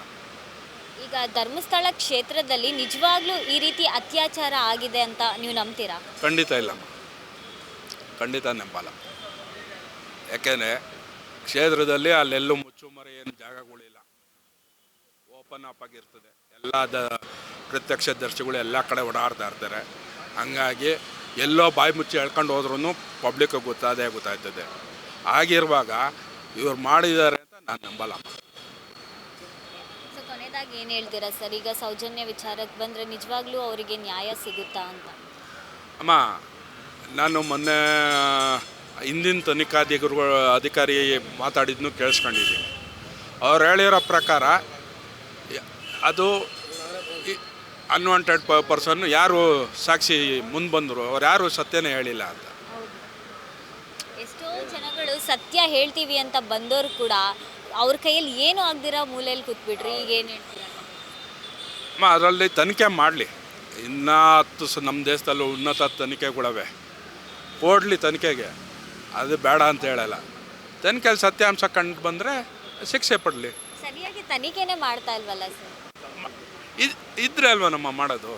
ಈಗ ಧರ್ಮಸ್ಥಳ ಕ್ಷೇತ್ರದಲ್ಲಿ ನಿಜವಾಗ್ಲೂ ಈ ರೀತಿ ಅತ್ಯಾಚಾರ ಆಗಿದೆ ಅಂತ ನೀವು ನಂಬ್ತೀರಾ? ಖಂಡಿತ ಇಲ್ಲಮ್ಮ, ಖಂಡಿತ ನಂಬಲ್ಲ. ಯಾಕೆಂದರೆ ಕ್ಷೇತ್ರದಲ್ಲಿ ಅಲ್ಲೆಲ್ಲೂ ಮುಚ್ಚುಮರೆ ಏನು ಜಾಗಗಳಿಲ್ಲ, ಓಪನ್ ಅಪ್ ಆಗಿರ್ತದೆ. ಎಲ್ಲ ಪ್ರತ್ಯಕ್ಷದರ್ಶಿಗಳು ಎಲ್ಲ ಕಡೆ ಓಡಾಡ್ತಾ ಇರ್ತಾರೆ. ಹಂಗಾಗಿ ಎಲ್ಲೋ ಬಾಯಿ ಮುಚ್ಚಿ ಹೇಳ್ಕೊಂಡು ಹೋದ್ರೂ ಪಬ್ಲಿಕ್ಗೆ ಗೊತ್ತಾಯ್ತದೆ. ಆಗಿರುವಾಗ ಇವ್ರು ಮಾಡಿದ್ದಾರೆ ಅಂತ ನಾನು ನಂಬಲ್ಲ. ಸೊ ಕೊನೆಯದಾಗಿ ಏನು ಹೇಳ್ತೀರಾ ಸರ್? ಈಗ ಸೌಜನ್ಯ ವಿಚಾರಕ್ಕೆ ಬಂದರೆ ನಿಜವಾಗ್ಲೂ ಅವರಿಗೆ ನ್ಯಾಯ ಸಿಗುತ್ತಾ ಅಂತ? ಅಮ್ಮ, ನಾನು ಮೊನ್ನೆ ಹಿಂದಿನ ಅಧಿಕಾರಿ ಮಾತಾಡಿದ್ನು ಕೇಳಿಸ್ಕೊಂಡಿದ್ದೀನಿ. ಅವ್ರು ಹೇಳಿರೋ ಪ್ರಕಾರ ಅದು ಅನ್ವಾಂಟೆಡ್ ಪರ್ಸನ್ ಯಾರು ಸಾಕ್ಷಿ ಮುಂದೆ ಬಂದರು, ಅವ್ರು ಯಾರು ಸತ್ಯನೇ ಹೇಳಿಲ್ಲ ಅಂತ. ಎಷ್ಟೋ ಜನಗಳು ಸತ್ಯ ಹೇಳ್ತೀವಿ ಅಂತ ಬಂದವರು ಕೂಡ ಅವ್ರ ಕೈಯಲ್ಲಿ ಏನು ಆಗ್ದಿರ ಮೂಲೆಯಲ್ಲಿ ಕೂತ್ಬಿಟ್ರಿ. ಈಗ ಏನು ಹೇಳ್ತೀರಾ? ಅದರಲ್ಲಿ ತನಿಖೆ ಮಾಡಲಿ. ಇನ್ನೂ 10 ನಮ್ಮ ದೇಶದಲ್ಲೂ ಉನ್ನತ ತನಿಖೆಗಳವೆ, ಕೊಡಲಿ ತನಿಖೆಗೆ, ಅದು ಬೇಡ ಅಂತ ಹೇಳಲ್ಲ. ತನಿಖೆಯಲ್ಲಿ ಸತ್ಯಾಂಶ ಕಂಡು ಬಂದರೆ ಶಿಕ್ಷೆ ಪಡಲಿ. ಸರಿಯಾಗಿ ತನಿಖೆನೇ ಮಾಡ್ತಾ ಇಲ್ವಲ್ಲ ಸರ್? ಇದ್ರೆ ಅಲ್ವ ನಮ್ಮ ಮಾಡೋದು.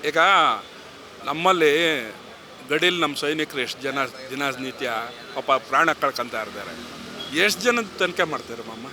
ಈಗ ನಮ್ಮಲ್ಲಿ ಗಡಿಲಿ ನಮ್ಮ ಸೈನಿಕರು ಎಷ್ಟು ಜನ ದಿನನಿತ್ಯ ಪಾಪ ಪ್ರಾಣ ಕಳ್ಕೊತಾ ಇರ್ತಾರೆ. ಎಷ್ಟು ಜನ ತನಿಖೆ ಮಾಡ್ತಾರೆ ಮಮ್ಮ?